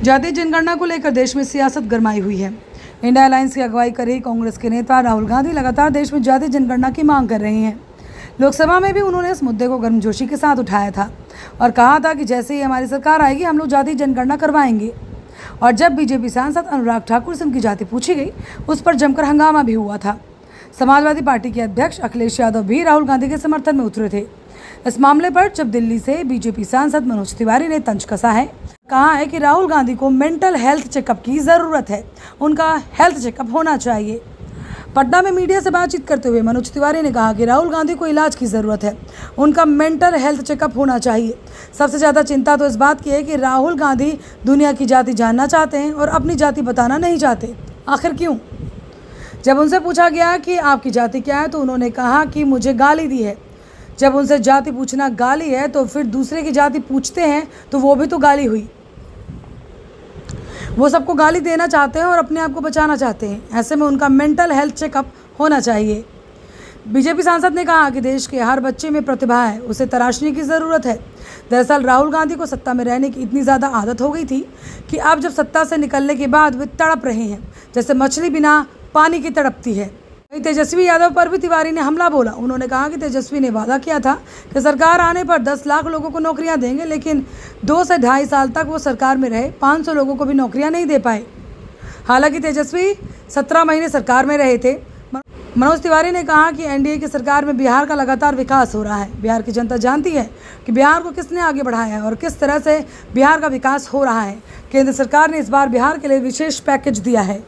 जातीय जनगणना को लेकर देश में सियासत गरमाई हुई है। इंडिया अलायंस की अगुवाई कर रही कांग्रेस के नेता राहुल गांधी लगातार देश में जातीय जनगणना की मांग कर रहे हैं। लोकसभा में भी उन्होंने इस मुद्दे को गर्मजोशी के साथ उठाया था और कहा था कि जैसे ही हमारी सरकार आएगी हम लोग जातीय जनगणना करवाएंगे। और जब बीजेपी सांसद अनुराग ठाकुर से उनकी जाति पूछी गई, उस पर जमकर हंगामा भी हुआ था। समाजवादी पार्टी के अध्यक्ष अखिलेश यादव भी राहुल गांधी के समर्थन में उतरे थे। इस मामले पर जब दिल्ली से बीजेपी सांसद मनोज तिवारी ने तंज कसा है, कहा है कि राहुल गांधी को मेंटल हेल्थ चेकअप की ज़रूरत है, उनका हेल्थ चेकअप होना चाहिए। पटना में मीडिया से बातचीत करते हुए मनोज तिवारी ने कहा कि राहुल गांधी को इलाज की ज़रूरत है, उनका मेंटल हेल्थ चेकअप होना चाहिए। सबसे ज़्यादा चिंता तो इस बात की है कि राहुल गांधी दुनिया की जाति जानना चाहते हैं और अपनी जाति बताना नहीं चाहते। आखिर क्यों? जब उनसे पूछा गया कि आपकी जाति क्या है तो उन्होंने कहा कि मुझे गाली दी है। जब उनसे जाति पूछना गाली है तो फिर दूसरे की जाति पूछते हैं तो वो भी तो गाली हुई। वो सबको गाली देना चाहते हैं और अपने आप को बचाना चाहते हैं। ऐसे में उनका मेंटल हेल्थ चेकअप होना चाहिए। बीजेपी सांसद ने कहा कि देश के हर बच्चे में प्रतिभा है, उसे तराशने की ज़रूरत है। दरअसल राहुल गांधी को सत्ता में रहने की इतनी ज़्यादा आदत हो गई थी कि अब जब सत्ता से निकलने के बाद वे तड़प रहे हैं, जैसे मछली बिना पानी की तड़पती है। तेजस्वी यादव पर भी तिवारी ने हमला बोला। उन्होंने कहा कि तेजस्वी ने वादा किया था कि सरकार आने पर 10 लाख लोगों को नौकरियां देंगे, लेकिन 2 से ढाई साल तक वो सरकार में रहे, 500 लोगों को भी नौकरियां नहीं दे पाए। हालांकि तेजस्वी 17 महीने सरकार में रहे थे। मनोज तिवारी ने कहा कि एनडीए की सरकार में बिहार का लगातार विकास हो रहा है। बिहार की जनता जानती है कि बिहार को किसने आगे बढ़ाया है और किस तरह से बिहार का विकास हो रहा है। केंद्र सरकार ने इस बार बिहार के लिए विशेष पैकेज दिया है।